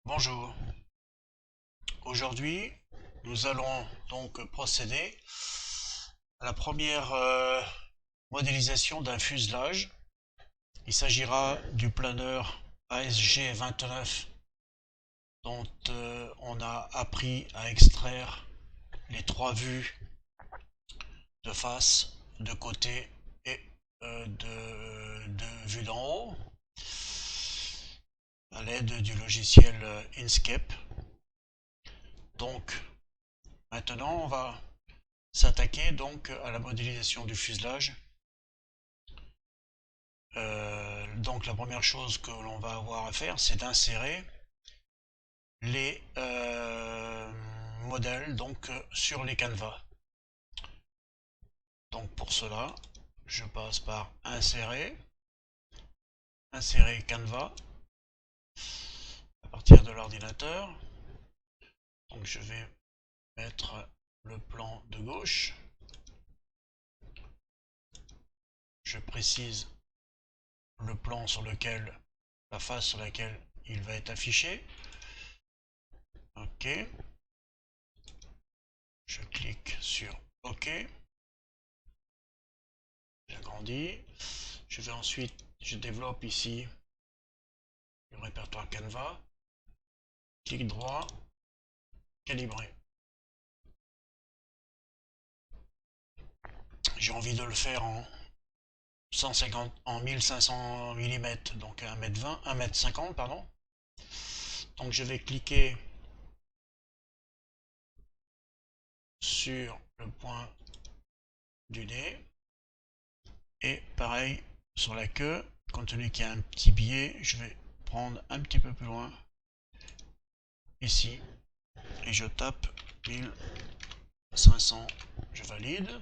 Bonjour, aujourd'hui nous allons donc procéder à la première modélisation d'un fuselage. Il s'agira du planeur ASG 29 dont on a appris à extraire les trois vues de face, de côté et de vue d'en haut à l'aide du logiciel Inkscape. Donc maintenant on va s'attaquer donc à la modélisation du fuselage. Donc la première chose que l'on va avoir à faire, c'est d'insérer les modèles donc sur les canevas. Donc pour cela, je passe par insérer canevas à partir de l'ordinateur. Donc je vais mettre le plan de gauche. Je précise le plan sur lequel, la face sur laquelle il va être affiché. OK. Je clique sur OK. J'agrandis. Je vais ensuite, je développe ici le répertoire Canva. Clic droit, calibrer. J'ai envie de le faire en 150, en 1500 mm, donc 1m20, 1m50, pardon. Donc je vais cliquer sur le point du nez et pareil sur la queue, compte tenu qu'il y a un petit biais, je vais prendre un petit peu plus loin ici et je tape 1500, je valide,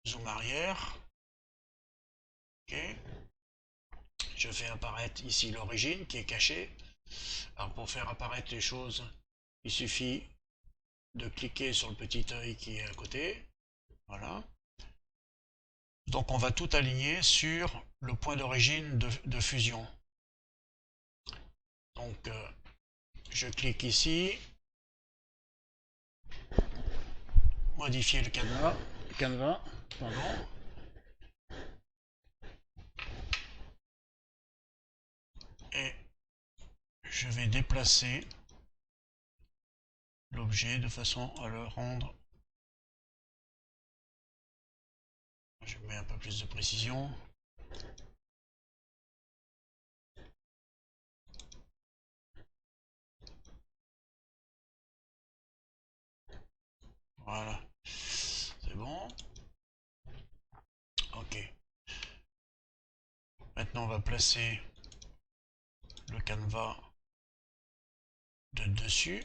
zoom arrière, ok, je fais apparaître ici l'origine qui est cachée. Alors pour faire apparaître les choses, il suffit de cliquer sur le petit œil qui est à côté, voilà. Donc on va tout aligner sur le point d'origine de fusion. Donc je clique ici, modifier le canevas, pardon. Et je vais déplacer l'objet de façon à le rendre. Je mets un peu plus de précision. Voilà, c'est bon. Ok. Maintenant, on va placer le canevas de dessus.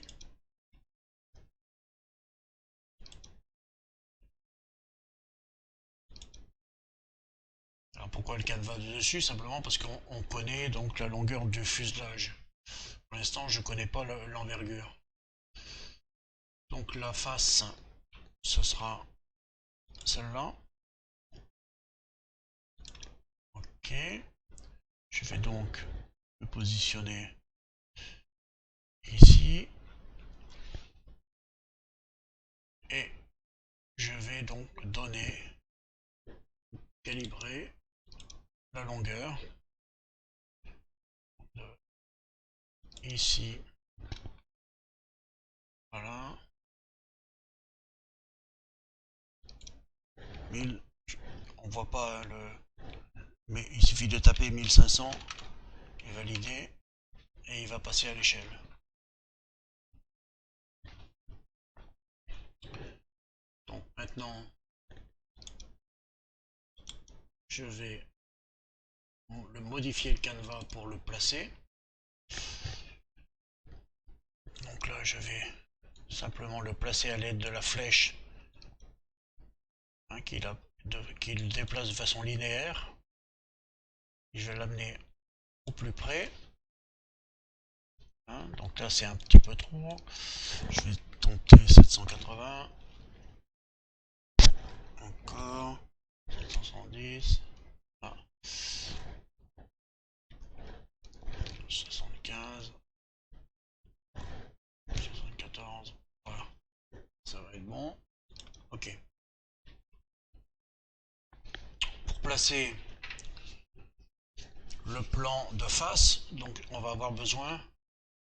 Alors pourquoi le canevas de dessus? Simplement parce qu'on connaît donc la longueur du fuselage. Pour l'instant, je ne connais pas l'envergure. Donc la face, ce sera celle-là. Ok. Je vais donc me positionner ici. Et je vais donc donner, calibrer la longueur de ici. Voilà. 1000, on voit pas le, mais il suffit de taper 1500 et valider et il va passer à l'échelle. Donc maintenant, je vais le modifier le canevas pour le placer. Donc là, je vais simplement le placer à l'aide de la flèche hein, qui le déplace de façon linéaire. Je vais l'amener au plus près. Hein, donc là, c'est un petit peu trop. Je vais tenter 780. Encore. 770. Ah. 75. 14, voilà, ça va être bon. Ok. Pour placer le plan de face, donc on va avoir besoin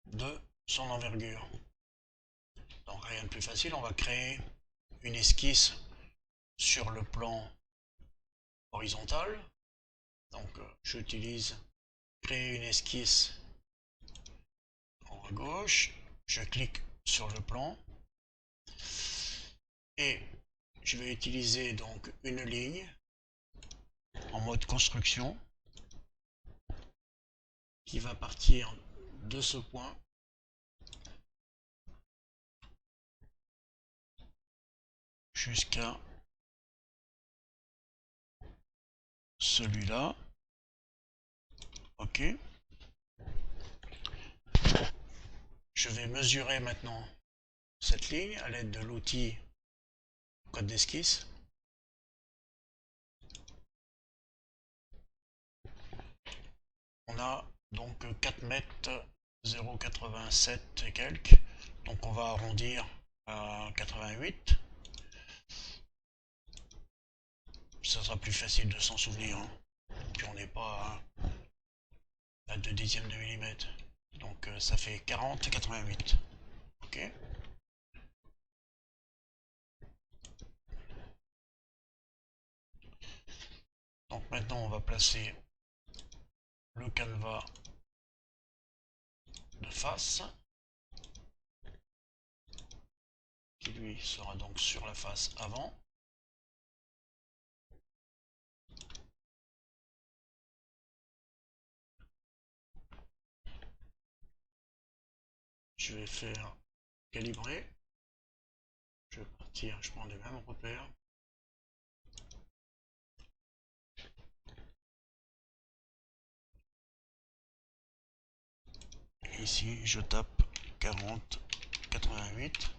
de son envergure. Donc rien de plus facile, on va créer une esquisse sur le plan horizontal. Donc j'utilise créer une esquisse en haut à gauche, je clique sur le plan et je vais utiliser donc une ligne en mode construction qui va partir de ce point jusqu'à celui-là. Ok. Je vais mesurer maintenant cette ligne à l'aide de l'outil code d'esquisse. On a donc 4 mètres 0,87 et quelques. Donc on va arrondir à 88. Ça sera plus facile de s'en souvenir. Hein. Puis on n'est pas à 2 dixièmes de millimètre. Donc ça fait 40 et 88. Ok. Donc maintenant on va placer le canevas de face qui lui sera donc sur la face avant. Je vais faire calibrer. Je vais partir, je prends les mêmes repères. Et ici, je tape 40, 88.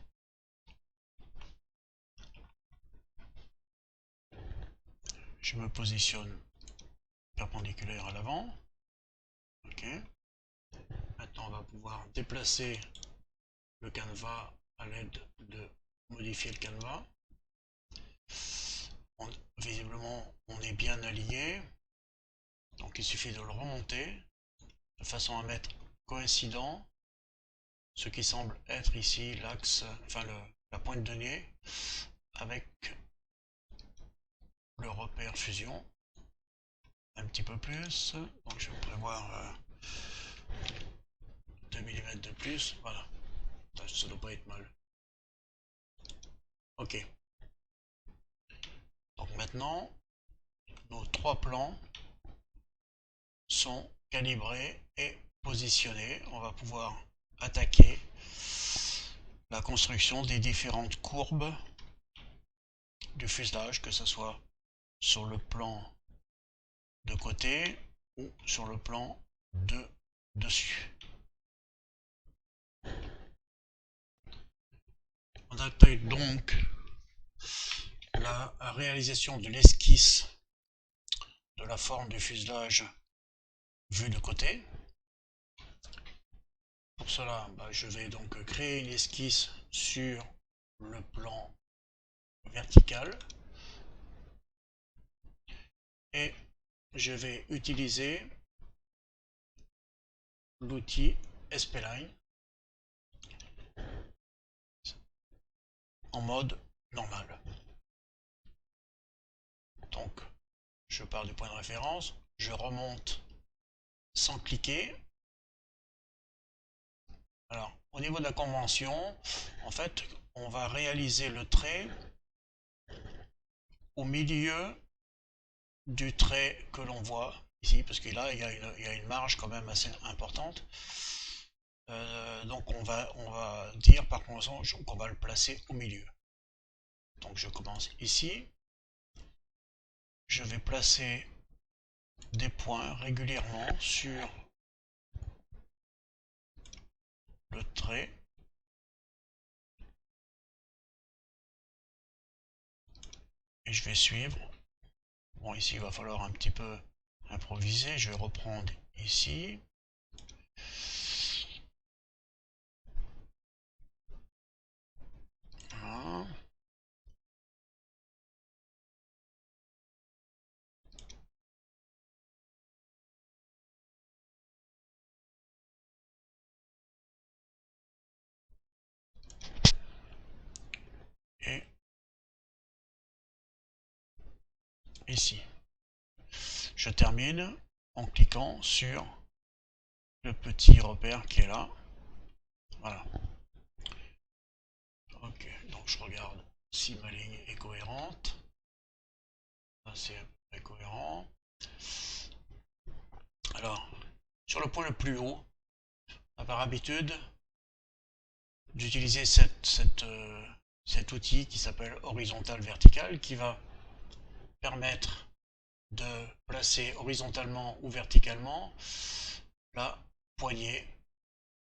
Je me positionne perpendiculaire à l'avant. Ok. Maintenant, on va pouvoir déplacer le canevas à l'aide de modifier le canevas. Visiblement, on est bien aligné. Donc, il suffit de le remonter de façon à mettre coïncident ce qui semble être ici l'axe, enfin la pointe de nez avec le repère fusion. Un petit peu plus, donc je vais prévoir 2 mm de plus, voilà, ça doit pas être mal. Ok, donc maintenant nos 3 plans sont calibrés et positionnés. On va pouvoir attaquer la construction des différentes courbes du fuselage, que ce soit sur le plan de côté ou sur le plan de dessus. On attaque donc la réalisation de l'esquisse de la forme du fuselage vue de côté. Pour cela, je vais donc créer une esquisse sur le plan vertical et je vais utiliser l'outil SP-Line en mode normal. Donc, je pars du point de référence, je remonte sans cliquer. Alors, au niveau de la convention, en fait, on va réaliser le trait au milieu du trait que l'on voit ici, parce que là, il y a une marge quand même assez importante. Donc, on va dire par convention qu'on va le placer au milieu. Donc, je commence ici. Je vais placer des points régulièrement sur le trait. Et je vais suivre. Bon, ici, il va falloir un petit peu improviser. Je vais reprendre ici. ici. Je termine en cliquant sur le petit repère qui est là. Voilà. Ok, donc je regarde si ma ligne est cohérente. C'est à peu près cohérent. Alors, sur le point le plus haut, par habitude d'utiliser cet outil qui s'appelle horizontal vertical, qui va permettre de placer horizontalement ou verticalement la poignée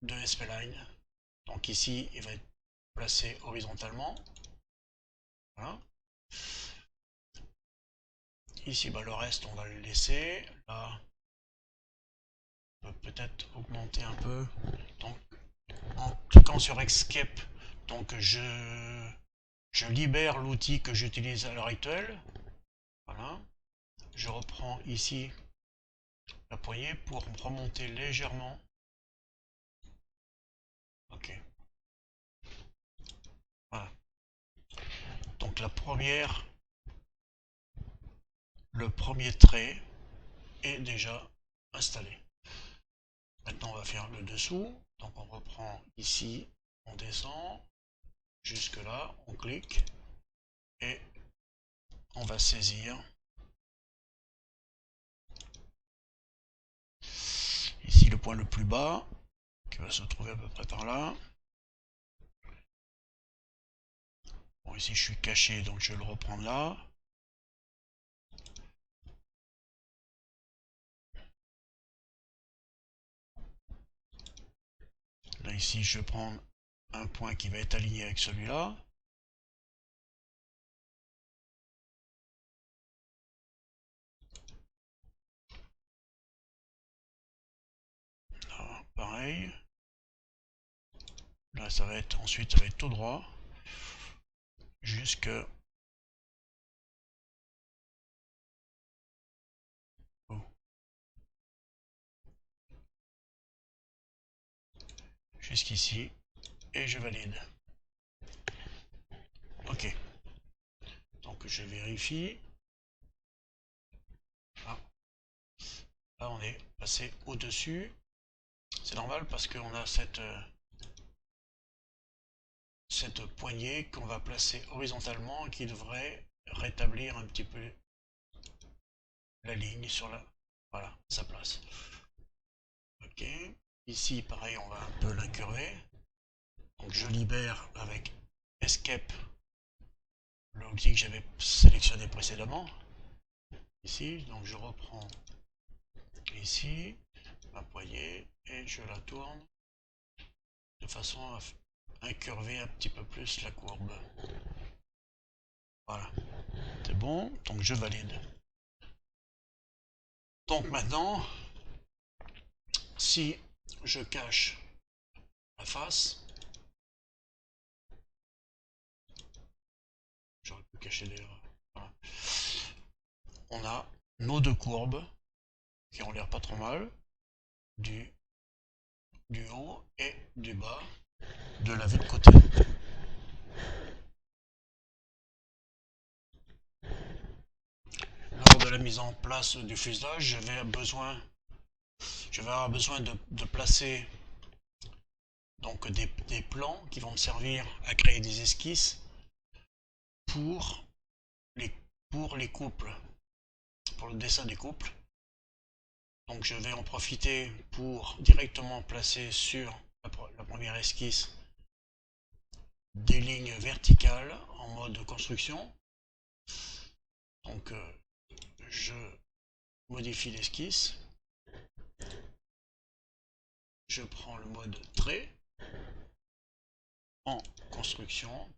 de SP-Line. Donc ici, il va être placé horizontalement. Voilà. Ici, le reste, on va le laisser. Là, on peut peut-être augmenter un peu. Donc, en cliquant sur Escape, donc je libère l'outil que j'utilise à l'heure actuelle. Voilà. Je reprends ici la poignée pour remonter légèrement. Ok. Voilà. Donc le premier trait est déjà installé. Maintenant on va faire le dessous. Donc on reprend ici, on descend jusque là, on clique et on va saisir ici le point le plus bas qui va se trouver à peu près par là. Bon, ici je suis caché, donc je vais le reprendre là. Là ici je vais prendre un point qui va être aligné avec celui-là. Là, pareil. Là ensuite ça va être tout droit jusque jusqu'ici et je valide. Ok. Donc je vérifie. Ah. Là on est passé au-dessus. C'est normal parce qu'on a cette poignée qu'on va placer horizontalement et qui devrait rétablir un petit peu la ligne sur voilà, sa place. Ok. Ici pareil, on va un peu l'incurver. Donc je libère avec Escape l'outil que j'avais sélectionné précédemment. Ici, donc je reprends ici ma poignée et je la tourne de façon à incurver un petit peu plus la courbe. Voilà, c'est bon, donc je valide. Donc maintenant, si je cache la face, j'aurais pu cacher des... Voilà. On a nos deux courbes qui ont l'air pas trop mal, du haut et du bas de la vue de côté. Lors de la mise en place du fuselage, je vais avoir besoin de placer donc des plans qui vont me servir à créer des esquisses pour les couples, pour le dessin des couples. Donc je vais en profiter pour directement placer sur la première esquisse des lignes verticales en mode construction. Donc je modifie l'esquisse, je prends le mode trait en construction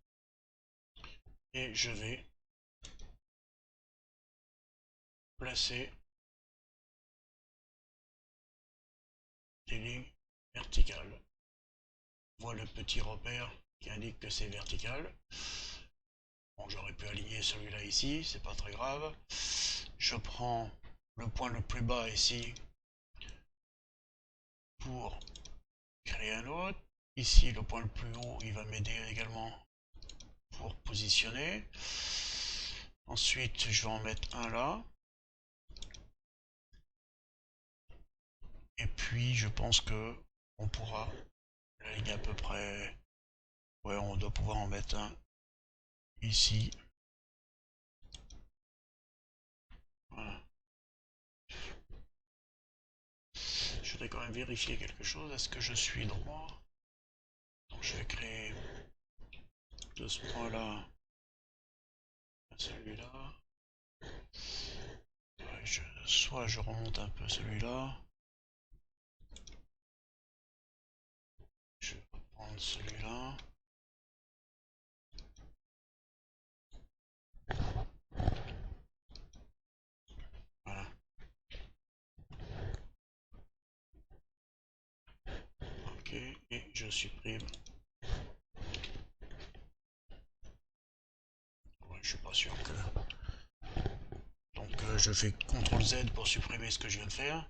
et je vais placer des lignes verticales. On voit le petit repère qui indique que c'est vertical. Bon, j'aurais pu aligner celui-là ici, c'est pas très grave. Je prends le point le plus bas ici pour créer un autre. Ici, le point le plus haut, il va m'aider également pour positionner. Ensuite, je vais en mettre un là. Et puis, je pense que on pourra, la ligne à peu près, ouais, on doit pouvoir en mettre un ici. Voilà. Je voudrais quand même vérifier quelque chose. Est-ce que je suis droit? Donc, je vais créer de ce point-là celui-là. Soit je remonte un peu celui-là. Je vais prendre celui-là. Voilà. Ok, et je supprime. Ouais, je suis pas sûr que... Donc je fais CTRL Z pour supprimer ce que je viens de faire.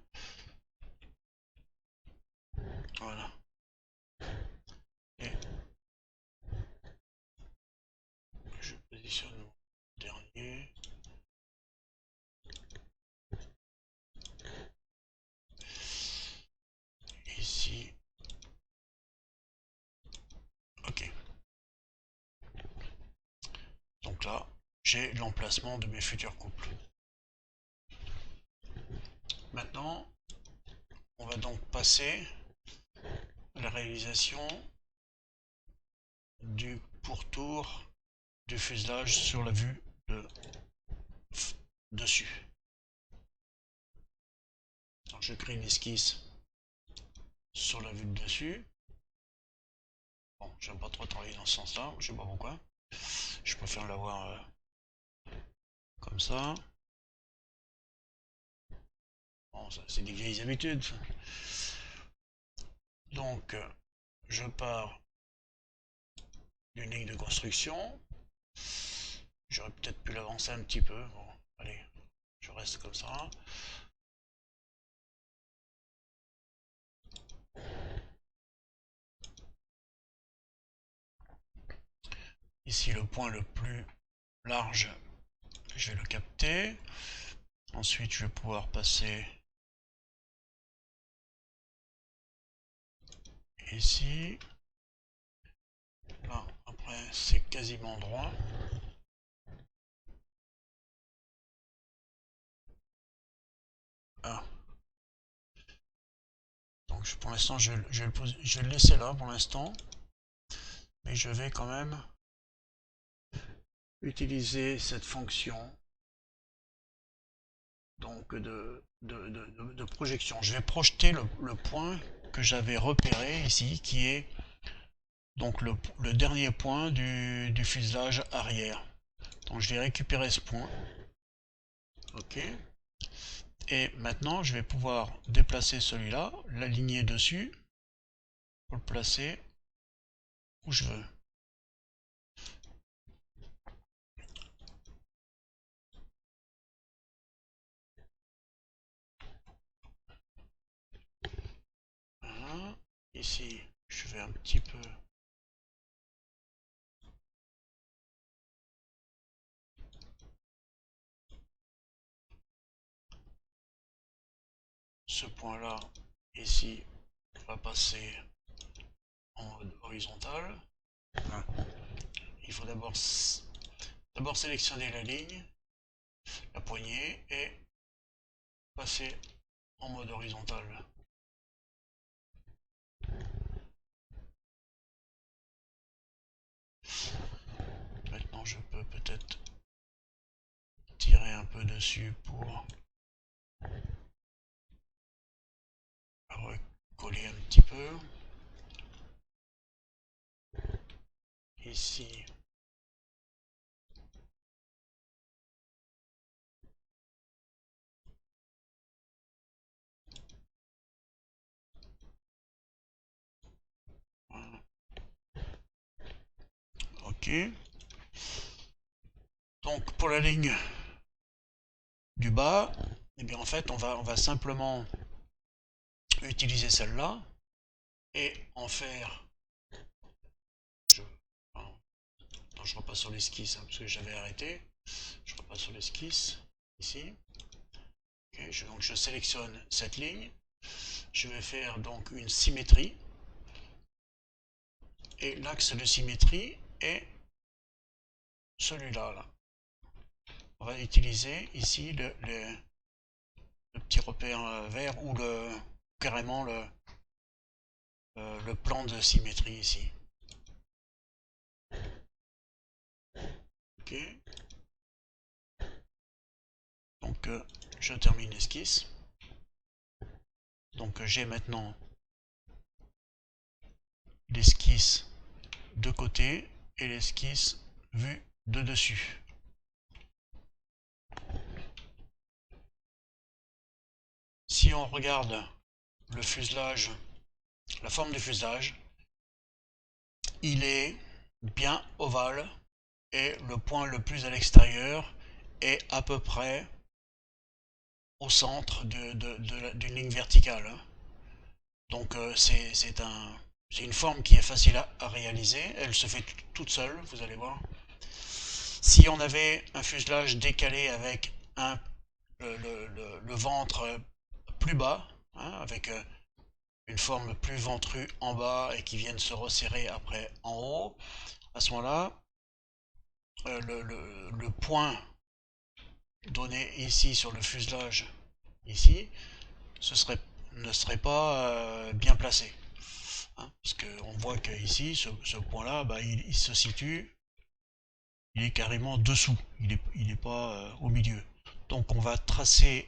Voilà. Et je positionne au dernier. Ici. Ok. Donc là, j'ai l'emplacement de mes futurs couples. Maintenant, on va donc passer à la réalisation du pourtour du fuselage sur la vue de dessus. Donc je crée une esquisse sur la vue de dessus. Bon, j'aime pas trop travailler dans ce sens-là, je sais pas pourquoi. Je préfère l'avoir comme ça. Bon, ça c'est des vieilles habitudes. Donc, je pars d'une ligne de construction. J'aurais peut-être pu l'avancer un petit peu. Bon, allez, je reste comme ça. Ici, le point le plus large, je vais le capter. Ensuite, je vais pouvoir passer ici. Là, après, c'est quasiment droit. Ah. Donc, pour l'instant, je vais le laisser là pour l'instant. Mais je vais quand même utiliser cette fonction donc de projection. Je vais projeter le point que j'avais repéré ici, qui est donc le dernier point du fuselage arrière. Donc je vais récupérer ce point. Ok. Et maintenant, je vais pouvoir déplacer celui-là, l'aligner dessus, pour le placer où je veux. Voilà. Ici, je vais un petit peu ce point-là, ici, va passer en mode horizontal. Il faut d'abord sélectionner la ligne, la poignée, et passer en mode horizontal. Maintenant, je peux peut-être tirer un peu dessus pour recoller un petit peu. Ici, voilà. Ok. Donc pour la ligne du bas, eh bien en fait on va simplement utiliser celle-là et en faire. Je, non, je repasse sur l'esquisse hein, parce que j'avais arrêté. Je repasse sur l'esquisse, ici. Okay, donc je sélectionne cette ligne. Je vais faire donc une symétrie. Et l'axe de symétrie est celui-là. Là. On va utiliser ici le petit repère vert ou carrément le plan de symétrie ici. Ok. Donc je termine l'esquisse. Donc j'ai maintenant l'esquisse de côté et l'esquisse vue de dessus. Si on regarde le fuselage, la forme du fuselage, il est bien ovale et le point le plus à l'extérieur est à peu près au centre d'une ligne verticale. Donc c'est une forme qui est facile à réaliser, elle se fait toute seule, vous allez voir. Si on avait un fuselage décalé avec le ventre plus bas, hein, avec une forme plus ventrue en bas et qui vienne se resserrer après en haut, à ce moment-là, le point donné ici sur le fuselage, ici, ne serait pas bien placé. Hein, parce qu'on voit qu'ici, ce point-là, bah, il se situe, il est carrément dessous, il est pas au milieu. Donc on va tracer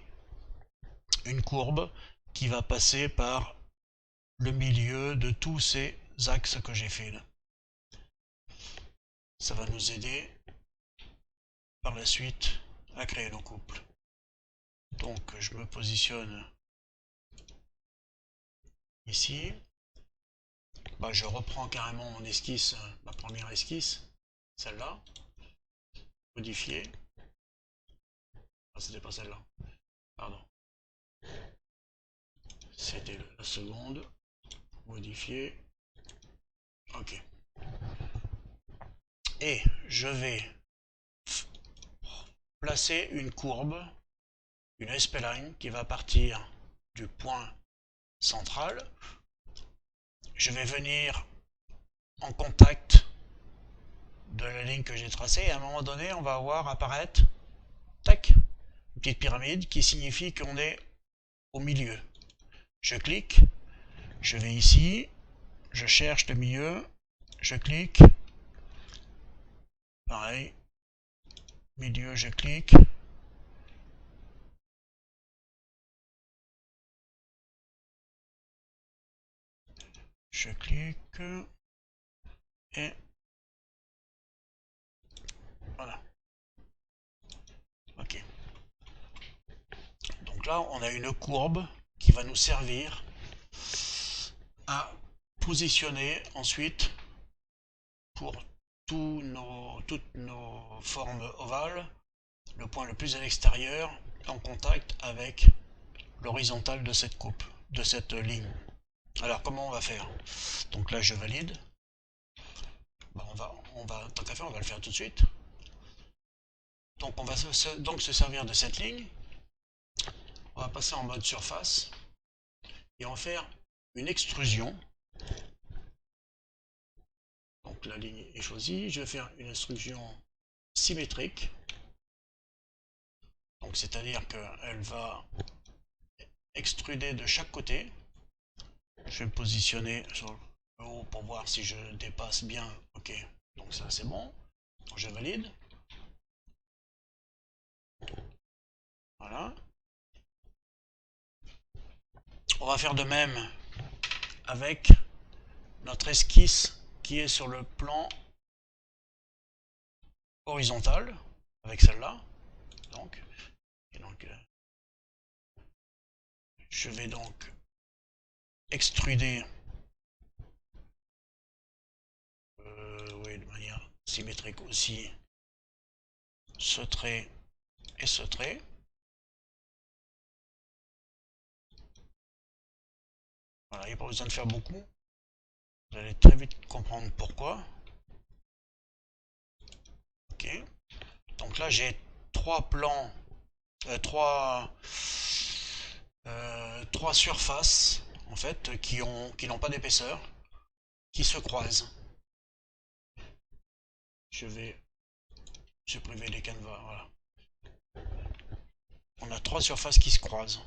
une courbe qui va passer par le milieu de tous ces axes que j'ai fait là. Ça va nous aider par la suite à créer nos couples. Donc je me positionne ici. Bah, je reprends carrément mon esquisse, ma première esquisse, celle-là, modifier. Ah, c'était pas celle-là, pardon. C'était la seconde, modifier. Ok. Et je vais placer une courbe, une SP-line qui va partir du point central. Je vais venir en contact de la ligne que j'ai tracée et à un moment donné on va voir apparaître tac, une petite pyramide qui signifie qu'on est au milieu. Je clique, je vais ici, je cherche le milieu, je clique, pareil, milieu, je clique, je clique et voilà. Ok. Donc là, on a une courbe qui va nous servir à positionner ensuite pour toutes nos formes ovales, le point le plus à l'extérieur en contact avec l'horizontale de cette coupe, de cette ligne. Alors comment on va faire? Donc là je valide. Bah, tant qu'à faire, on va le faire tout de suite. Donc on va donc se servir de cette ligne. On va passer en mode surface et en faire une extrusion. Donc la ligne est choisie. Je vais faire une extrusion symétrique. Donc c'est-à-dire qu'elle va extruder de chaque côté. Je vais me positionner sur le haut pour voir si je dépasse bien. Ok, donc ça c'est bon. Donc je valide. Voilà. On va faire de même avec notre esquisse qui est sur le plan horizontal, avec celle-là. Donc, je vais donc extruder oui, de manière symétrique aussi ce trait et ce trait. Voilà, il n'y a pas besoin de faire beaucoup. Vous allez très vite comprendre pourquoi. Ok. Donc là j'ai trois plans, trois surfaces en fait qui n'ont pas d'épaisseur, qui se croisent. Je vais supprimer les canevas, voilà. On a trois surfaces qui se croisent.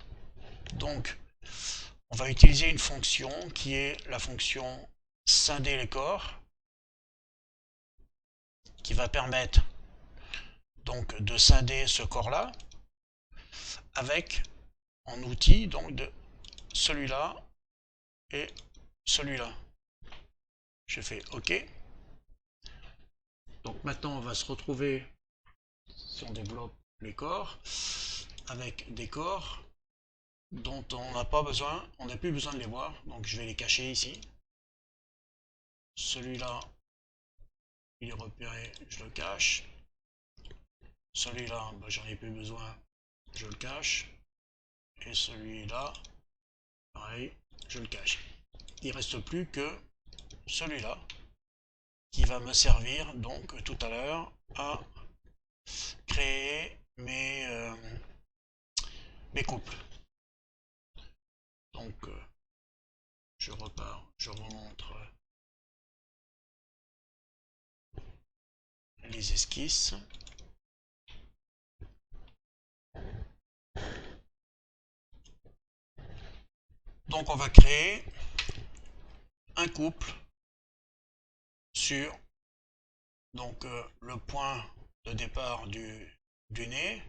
Donc on va utiliser une fonction qui est la fonction scinder les corps, qui va permettre donc de scinder ce corps là avec en outil donc de celui-là et celui-là. Je fais OK. Donc maintenant on va se retrouver, si on développe les corps, avec des corps dont on n'a pas besoin, on n'a plus besoin de les voir, donc je vais les cacher ici. Celui-là, il est repéré, je le cache. Celui-là, j'en ai plus besoin, je le cache. Et celui-là, pareil, je le cache. Il ne reste plus que celui-là qui va me servir donc tout à l'heure à créer mes couples. Donc je repars, je remontre les esquisses. Donc on va créer un couple sur donc le point de départ du nez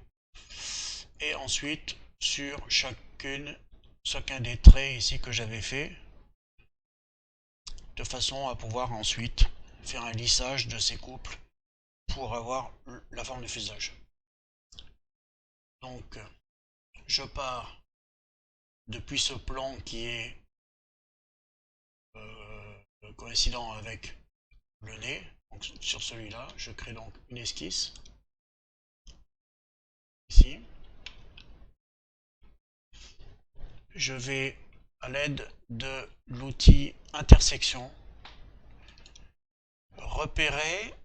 et ensuite sur chacun des traits ici que j'avais fait, de façon à pouvoir ensuite faire un lissage de ces couples pour avoir la forme du visage. Donc je pars depuis ce plan qui est coïncident avec le nez. Donc, sur celui-là, je crée donc une esquisse ici. Je vais, à l'aide de l'outil intersection, repérer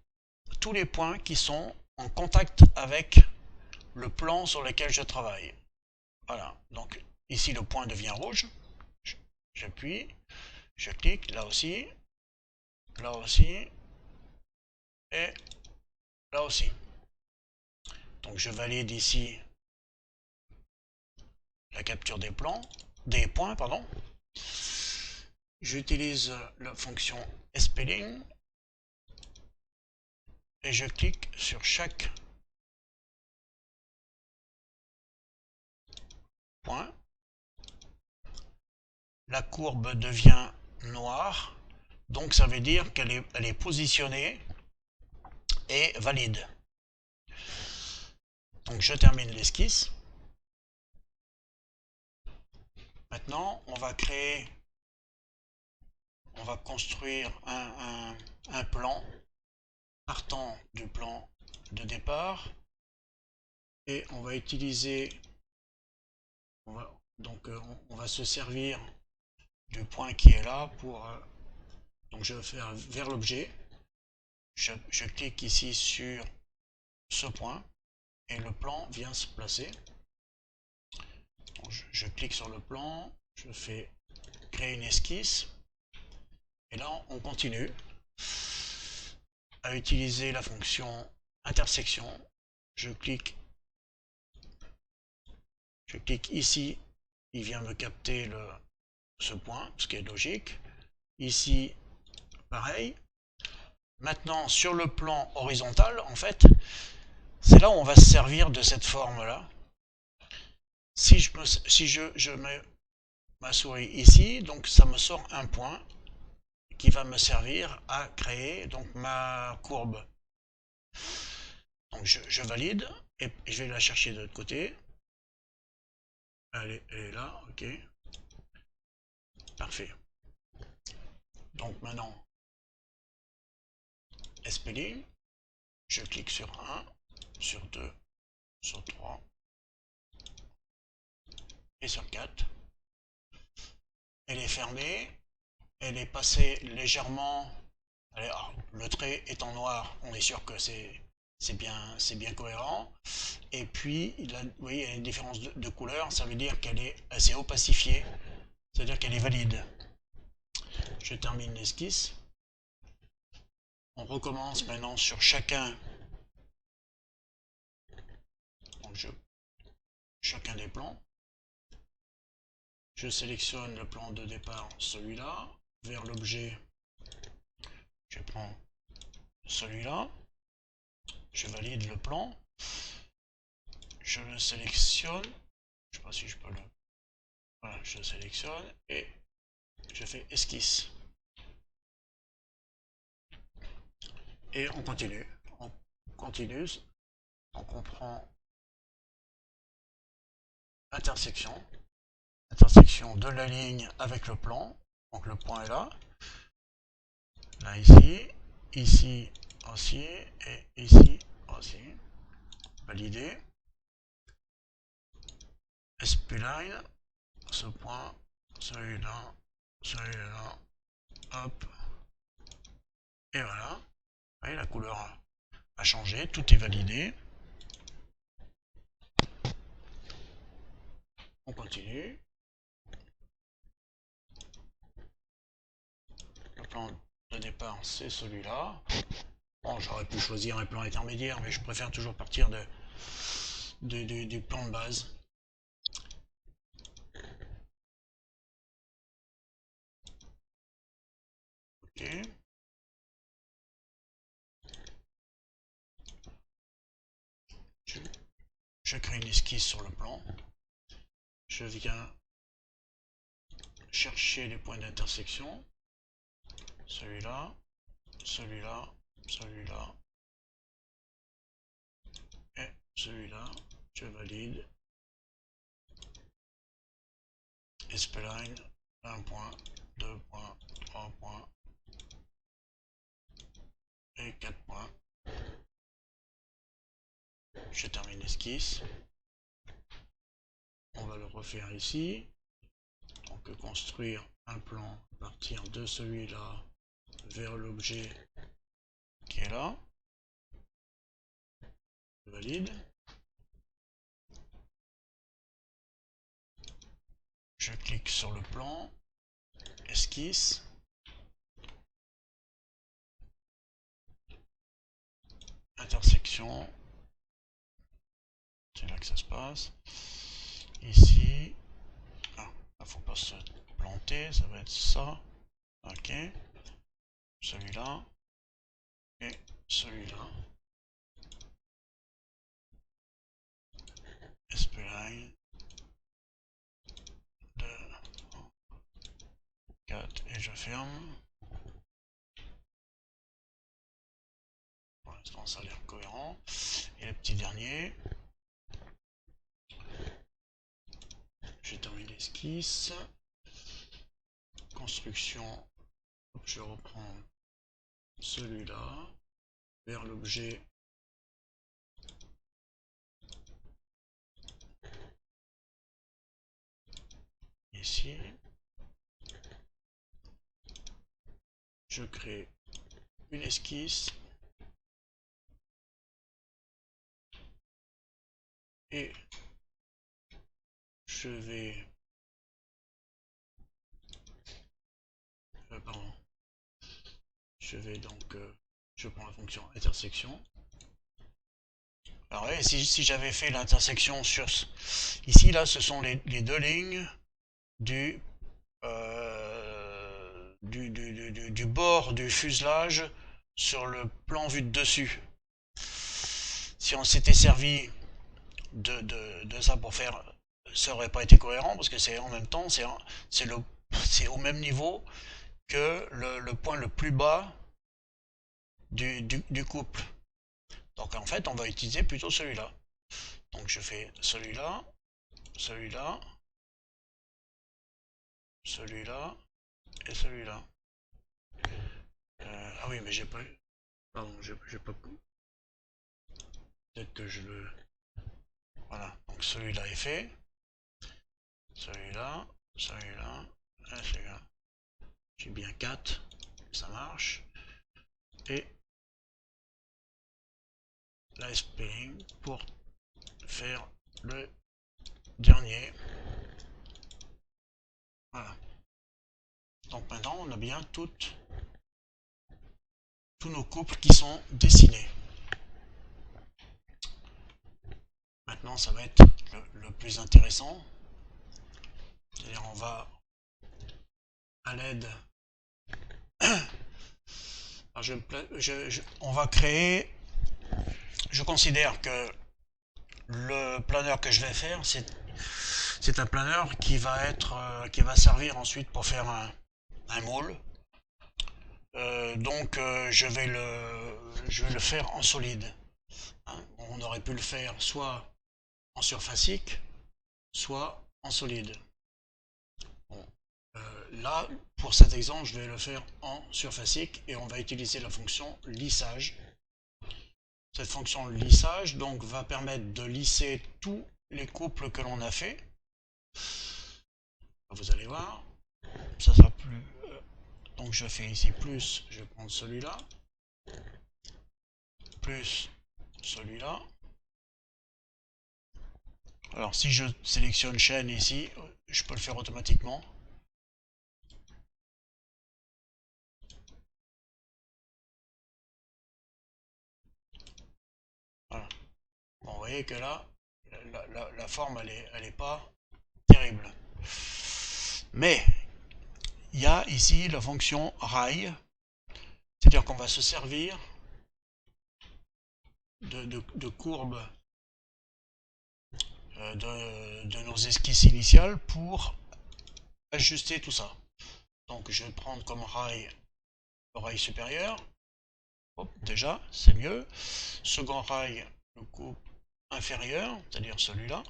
tous les points qui sont en contact avec le plan sur lequel je travaille. Voilà, donc ici le point devient rouge, j'appuie, je clique, là aussi, et là aussi. Donc je valide ici la capture des points, pardon. J'utilise la fonction spelling et je clique sur chaque point. La courbe devient noire, donc ça veut dire qu'elle est positionnée et valide. Donc je termine l'esquisse. Maintenant, on va construire un plan partant du plan de départ et on va utiliser, on va se servir du point qui est là pour, donc je vais faire vers l'objet, je clique ici sur ce point et le plan vient se placer. Donc je clique sur le plan, je fais créer une esquisse et là on continue à utiliser la fonction intersection. Je clique ici, il vient me capter ce point, ce qui est logique. Ici, pareil. Maintenant, sur le plan horizontal, en fait, c'est là où on va se servir de cette forme-là. Si je mets ma souris ici, donc ça me sort un point qui va me servir à créer donc ma courbe. Donc je valide et je vais la chercher de l'autre côté. Elle est là, ok. Parfait. Donc maintenant, spelling, je clique sur 1, sur 2, sur 3 et sur 4. Elle est fermée, elle est passée légèrement. Le trait est en noir, on est sûr que c'est c'est bien cohérent. Et puis, vous voyez, il y a une différence de couleur, ça veut dire qu'elle est assez opacifiée, c'est-à-dire qu'elle est valide. Je termine l'esquisse. On recommence maintenant sur chacun, chacun des plans. Je sélectionne le plan de départ, celui-là. Vers l'objet, je prends celui-là. Je valide le plan. Je le sélectionne. Je ne sais pas si je peux le... Voilà, je le sélectionne et je fais esquisse. Et on continue. On continue. Donc on prend intersection de la ligne avec le plan. Donc le point est là. Là ici, ici aussi et ici aussi. Valider. Spline, ce point, celui-là, celui-là, hop. Et voilà. Vous voyez, la couleur a changé, tout est validé. On continue. Le plan de départ, c'est celui-là. Bon, j'aurais pu choisir un plan intermédiaire, mais je préfère toujours partir du plan de base. Ok. Je crée une esquisse sur le plan. Je viens chercher les points d'intersection. Celui-là, celui-là, celui-là. Et celui-là, je valide. Spline, 1 point, 2 points, 3 points et 4 points. Je termine l'esquisse. On va le refaire ici. Donc construire un plan à partir de celui-là vers l'objet qui est là. Je valide. Je clique sur le plan, esquisse. Intersection. C'est là que ça se passe. Ici. Ah, il ne faut pas se planter, ça va être ça. Ok. Celui-là. Et celui-là. Spline. 2, 4 et je ferme. Pour l'instant ça a l'air cohérent. Et le petit dernier. J'ai terminé l'esquisse. Construction. Je reprends celui-là. Vers l'objet. Ici. Je crée une esquisse. Et je vais... pardon. Je vais donc... je prends la fonction intersection. Alors si j'avais fait l'intersection sur... Ici, là, ce sont les deux lignes du bord du fuselage sur le plan vu de dessus. Si on s'était servi de ça pour faire, ça aurait pas été cohérent parce que c'est en même temps, c'est au même niveau que le point le plus bas du couple. Donc en fait, on va utiliser plutôt celui-là. Donc je fais celui-là, celui-là, celui-là et celui-là. Ah oui, mais j'ai pas... Pardon, j'ai pas... Peut-être que je le... Voilà, donc celui-là est fait. Celui-là, celui-là, et celui-là. J'ai bien 4, ça marche. Et la spelling pour faire le dernier. Voilà. Donc maintenant on a bien tous nos couples qui sont dessinés. Maintenant ça va être le plus intéressant. C'est-à-dire on va à l'aide on va créer, je considère que le planeur que je vais faire c'est un planeur qui va servir ensuite pour faire un moule. Donc je vais le faire en solide, hein. On aurait pu le faire soit en surfacique soit en solide. Bon. Là, pour cet exemple, je vais le faire en surfacique et on va utiliser la fonction lissage. Cette fonction lissage donc va permettre de lisser tous les couples que l'on a fait. Vous allez voir, ça sera plus. Donc je fais ici plus, je vais prendre celui-là, plus celui-là. Alors si je sélectionne chaîne ici, je peux le faire automatiquement. Voilà. Bon, vous voyez que là, la forme elle est pas terrible. Mais il y a ici la fonction rail, c'est-à-dire qu'on va se servir de courbes de nos esquisses initiales pour ajuster tout ça. Donc je vais prendre comme rail le rail supérieur. Hop, déjà, c'est mieux. Second rail, le couple inférieur, c'est-à-dire celui-là.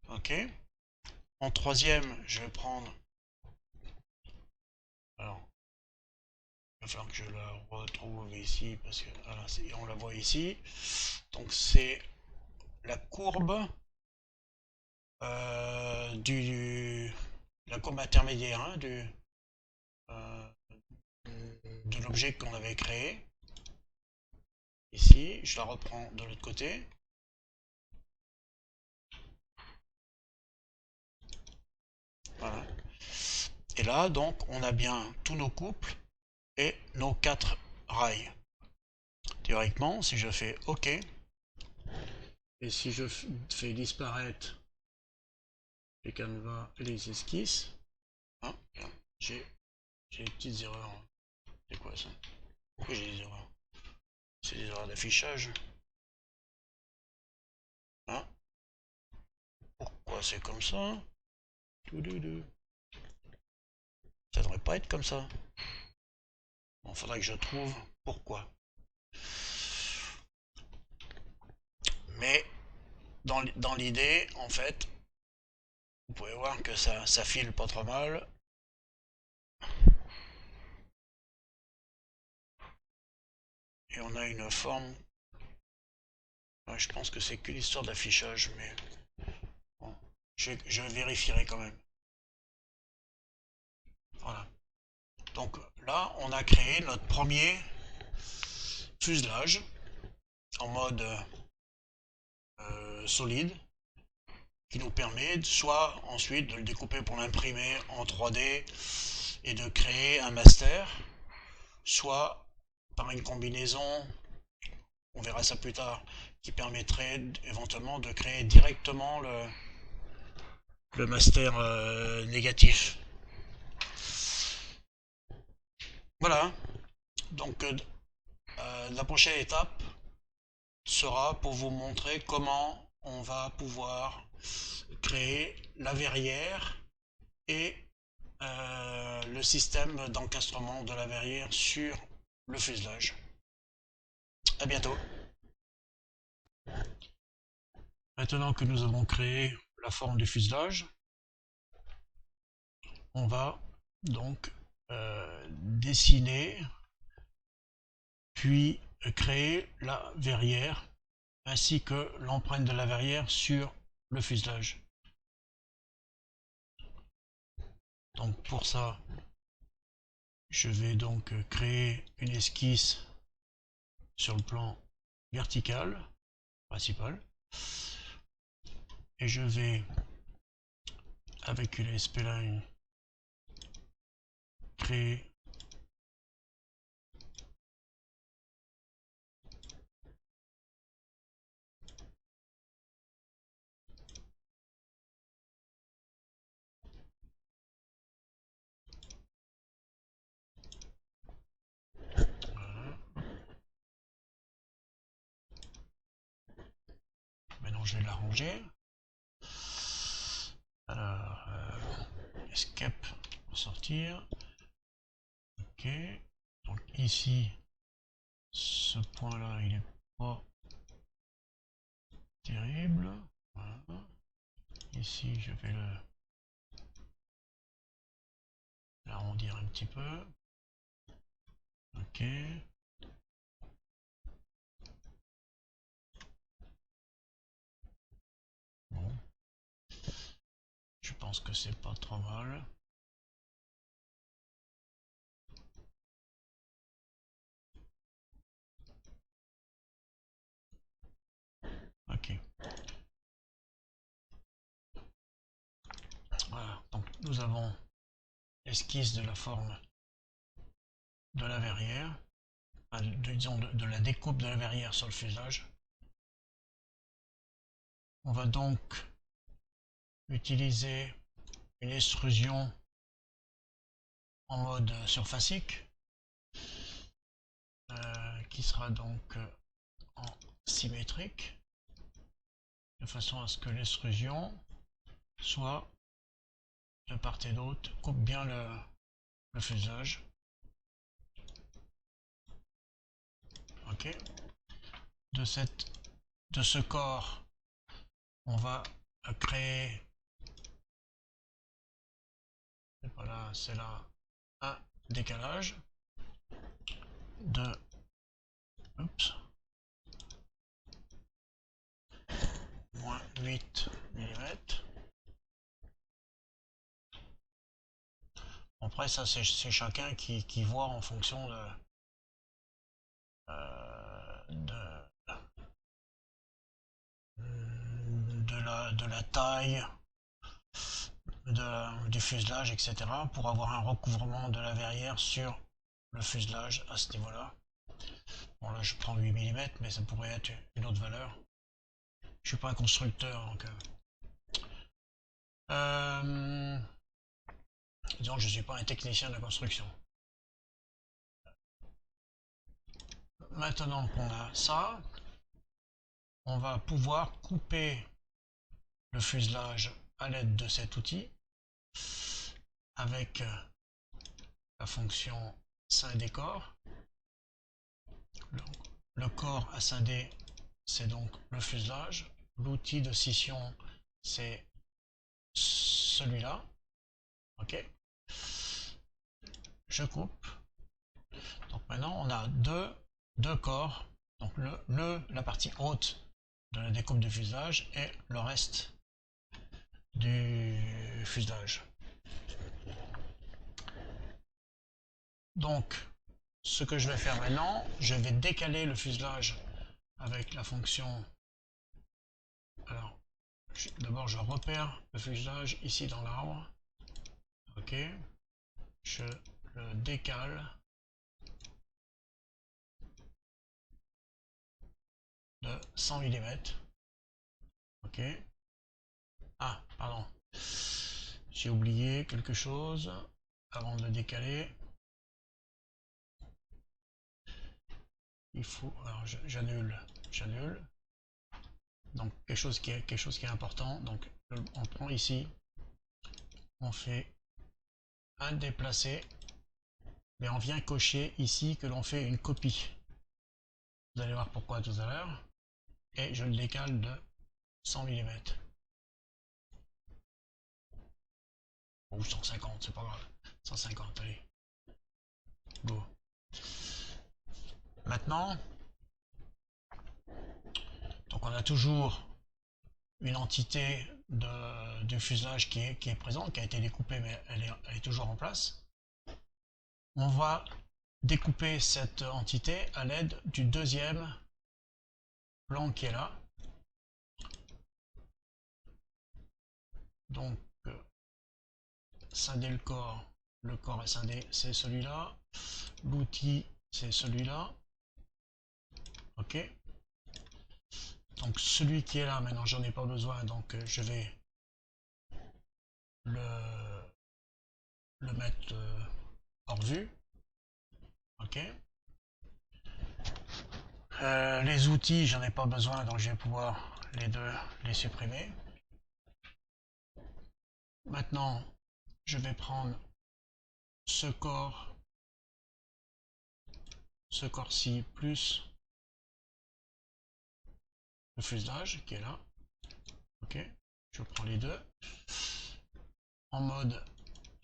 Ok. En troisième, je vais prendre. Alors, il va falloir que je la retrouve ici parce que voilà, on la voit ici. Donc c'est la courbe la courbe intermédiaire, hein, de l'objet qu'on avait créé. Ici, je la reprends de l'autre côté. Voilà. Et là, donc, on a bien tous nos couples et nos 4 rails. Théoriquement, si je fais OK, et si je fais disparaître les canevas et les esquisses, hein, j'ai des petites erreurs. C'est quoi ça? Pourquoi j'ai des erreurs? C'est des erreurs d'affichage. Hein? Pourquoi c'est comme ça? Ça devrait pas être comme ça. Bon, faudrait que je trouve pourquoi. Mais dans l'idée, en fait, vous pouvez voir que ça file pas trop mal. Et on a une forme. Ouais, je pense que c'est qu'une histoire d'affichage, mais bon, je vérifierai quand même. Voilà. Donc là, on a créé notre premier fuselage en mode solide qui nous permet soit ensuite de le découper pour l'imprimer en 3D et de créer un master, soit par une combinaison, on verra ça plus tard, qui permettrait éventuellement de créer directement le master négatif. Voilà, donc la prochaine étape sera pour vous montrer comment on va pouvoir créer la verrière et le système d'encastrement de la verrière sur le fuselage. A bientôt. Maintenant que nous avons créé la forme du fuselage, on va donc dessiner puis créer la verrière ainsi que l'empreinte de la verrière sur le fuselage. Donc pour ça, je vais donc créer une esquisse sur le plan verticale, principale, et je vais, avec une spline, créer maintenant je vais l'arranger. Alors, escape pour sortir. Ok. Donc ici, ce point là, il est pas terrible. Voilà. Ici, je vais l'arrondir un petit peu. Ok. Bon. Je pense que c'est pas trop mal. Ok. Voilà. Donc nous avons l'esquisse de la forme de la verrière. Disons de la découpe de la verrière sur le fuselage. On va donc utiliser une extrusion en mode surfacique qui sera donc en symétrique de façon à ce que l'extrusion soit de part et d'autre, coupe bien le fuselage. Ok. De ce corps, on va créer, c'est pas là, c'est là, un décalage de oups, moins 8 mm. Après ça c'est chacun qui voit en fonction de la taille du fuselage, etc. pour avoir un recouvrement de la verrière sur le fuselage à ce niveau là. Bon là je prends 8 mm mais ça pourrait être une autre valeur. Je suis pas un constructeur donc disons que je suis pas un technicien de construction. Maintenant qu'on a ça, on va pouvoir couper le fuselage à l'aide de cet outil avec la fonction scinder corps. Le corps à scinder, c'est donc le fuselage. L'outil de scission, c'est celui-là. Ok. Je coupe. Donc maintenant, on a deux corps. Donc la partie haute de la découpe du fuselage et le reste du fuselage. Donc, ce que je vais faire maintenant, je vais décaler le fuselage avec la fonction. Alors, d'abord je repère le fuselage ici dans l'arbre. Ok. Je le décale de 100 mm. Ok. Ah, pardon. J'ai oublié quelque chose avant de le décaler. Il faut. Alors j'annule. Donc quelque chose qui est important. Donc on prend ici. On fait un déplacé. Mais on vient cocher ici que l'on fait une copie. Vous allez voir pourquoi tout à l'heure. Et je le décale de 100 mm. Ou 150, c'est pas grave. 150, allez. Go. Maintenant, donc on a toujours une entité du fuselage qui est présente, qui a été découpée, mais elle est toujours en place. On va découper cette entité à l'aide du deuxième blanc qui est là. Donc, scinder le corps est scindé, c'est celui-là. L'outil, c'est celui-là. Ok. Donc, celui qui est là, maintenant, j'en ai pas besoin, donc je vais le mettre hors vue. Ok. Les outils, j'en ai pas besoin, donc je vais pouvoir les deux les supprimer. Maintenant, je vais prendre ce corps-ci plus le fuselage qui est là. Ok, je prends les deux. En mode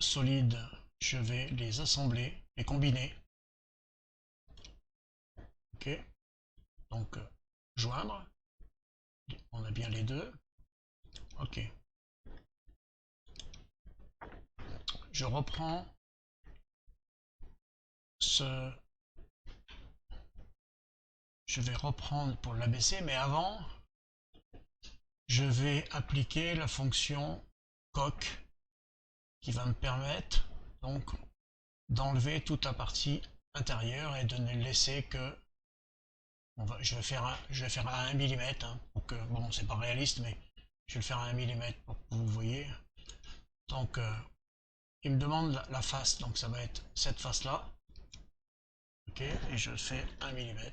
solide, je vais les assembler, les combiner. Ok, donc joindre. On a bien les deux. Ok. Je reprends ce... Je vais reprendre pour l'abaisser, mais avant, je vais appliquer la fonction coq qui va me permettre donc d'enlever toute la partie intérieure et de ne laisser que... je vais faire à 1 mm, hein, pour que... Bon, c'est pas réaliste, mais je vais le faire à 1 mm pour que vous voyez. Donc, il me demande la face, donc ça va être cette face-là. Ok, et je fais 1 mm.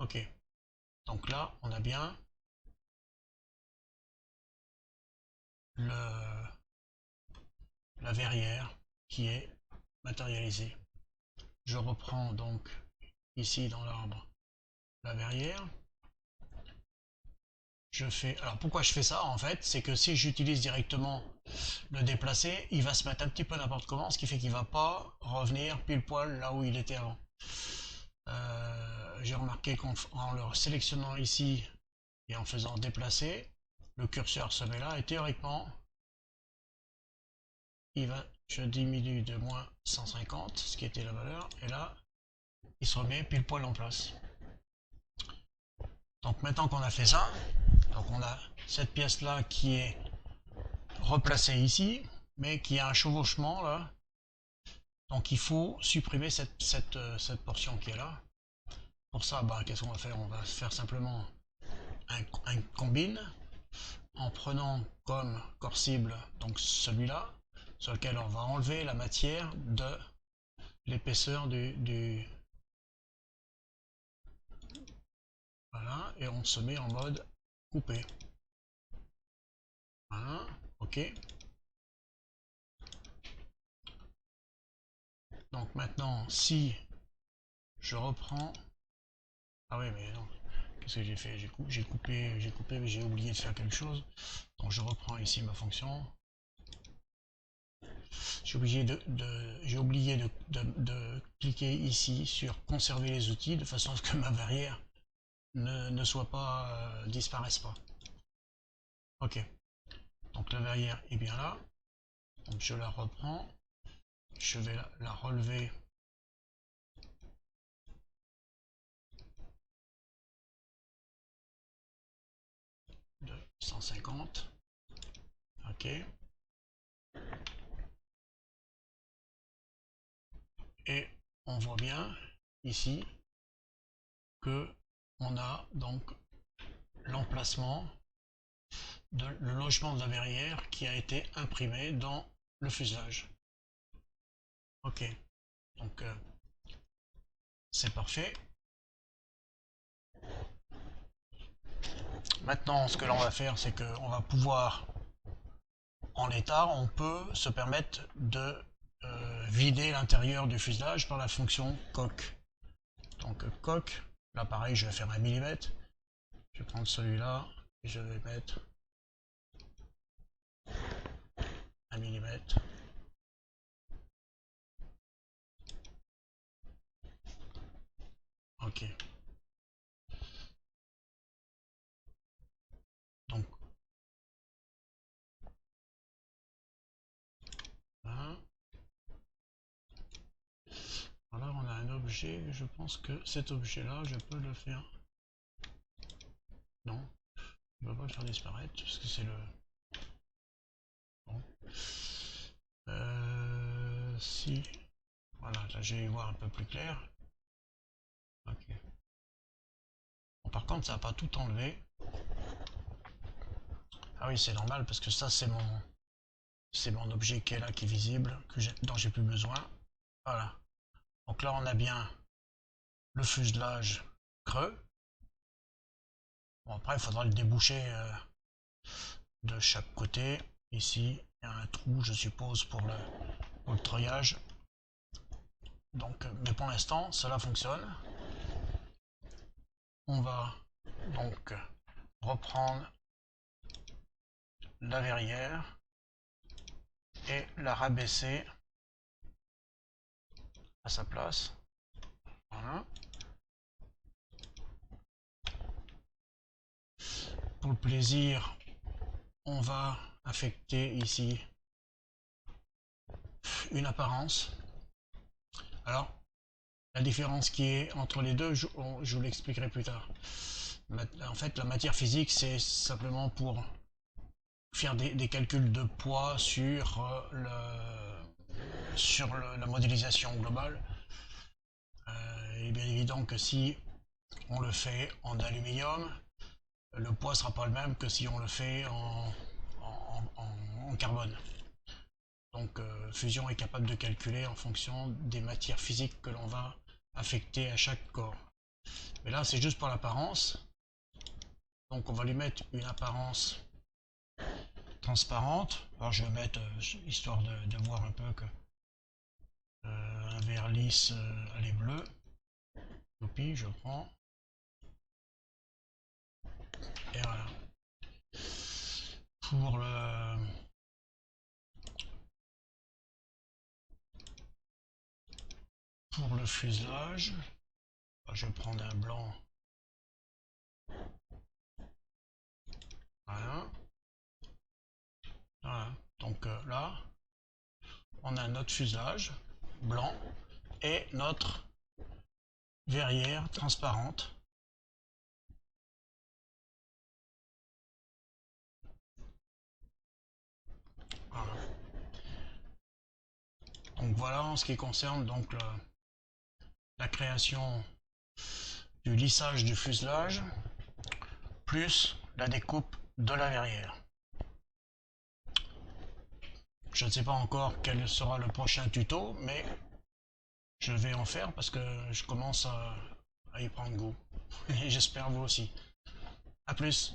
Ok, donc là, on a bien la verrière qui est matérialisée. Je reprends donc ici dans l'arbre la verrière. Je fais... Alors pourquoi je fais ça en fait, c'est que si j'utilise directement le déplacer, il va se mettre un petit peu n'importe comment, ce qui fait qu'il va pas revenir pile poil là où il était avant. J'ai remarqué qu'en le sélectionnant ici et en faisant déplacer, le curseur se met là et théoriquement je diminue de moins 150, ce qui était la valeur, et là il se remet pile poil en place. Donc maintenant qu'on a fait ça, donc on a cette pièce là qui est replacée ici, mais qui a un chevauchement là. Donc il faut supprimer cette portion qui est là. Pour ça, qu'est-ce qu'on va faire? On va faire simplement un combine en prenant comme corps cible donc celui-là, sur lequel on va enlever la matière de l'épaisseur du... Voilà, et on se met en mode coupé. Voilà, ok. Donc maintenant, si je reprends... Ah oui, mais non. Qu'est-ce que j'ai fait? J'ai coupé, mais j'ai oublié de faire quelque chose. Donc je reprends ici ma fonction. J'ai oublié de cliquer ici sur conserver les outils de façon à ce que ma verrière ne soit pas disparaisse pas. Ok. Donc la verrière est bien là. Donc je la reprends. Je vais la relever. De 150. Ok. Et on voit bien ici que on a donc l'emplacement le logement de la verrière qui a été imprimé dans le fuselage. Ok, donc c'est parfait. Maintenant, ce que l'on va faire, c'est qu'on va pouvoir, en l'état, on peut se permettre de vider l'intérieur du fuselage par la fonction coq. Donc coq, là pareil, je vais faire 1 mm. Je vais prendre celui-là et je vais mettre 1 mm. Ok. Donc, voilà, on a un objet, je pense que cet objet là je peux le faire. Non, je ne peux pas le faire disparaître parce que c'est le... Bon. Si, voilà, là je vais y voir un peu plus clair. Ok. Bon, par contre ça n'a pas tout enlevé. Ah oui, c'est normal parce que ça c'est mon objet qui est là, qui est visible, dont j'ai plus besoin. Voilà. Donc là on a bien le fuselage creux. Bon, après il faudra le déboucher de chaque côté. Ici il y a un trou, je suppose, pour le treuillage. Donc, mais pour l'instant cela fonctionne. On va donc reprendre la verrière et la rabaisser à sa place. Voilà. Pour le plaisir, on va affecter ici une apparence. Alors, la différence qui est entre les deux, je vous l'expliquerai plus tard. En fait, la matière physique, c'est simplement pour faire des calculs de poids sur la modélisation globale. Il est bien évident que si on le fait en aluminium, le poids ne sera pas le même que si on le fait en carbone. Donc Fusion est capable de calculer en fonction des matières physiques que l'on va affecter à chaque corps. Mais là c'est juste pour l'apparence. Donc on va lui mettre une apparence transparente. Alors je vais mettre, histoire de voir un peu que un verre lisse, elle est bleue. Youpi, je prends. Et voilà. Pour le fuselage, je vais prendre un blanc. Voilà. Voilà. Donc là, on a notre fuselage blanc et notre verrière transparente. Voilà. Donc voilà en ce qui concerne donc la création du lissage du fuselage plus la découpe de la verrière. Je ne sais pas encore quel sera le prochain tuto, mais je vais en faire parce que je commence à y prendre goût. Et j'espère vous aussi. A plus.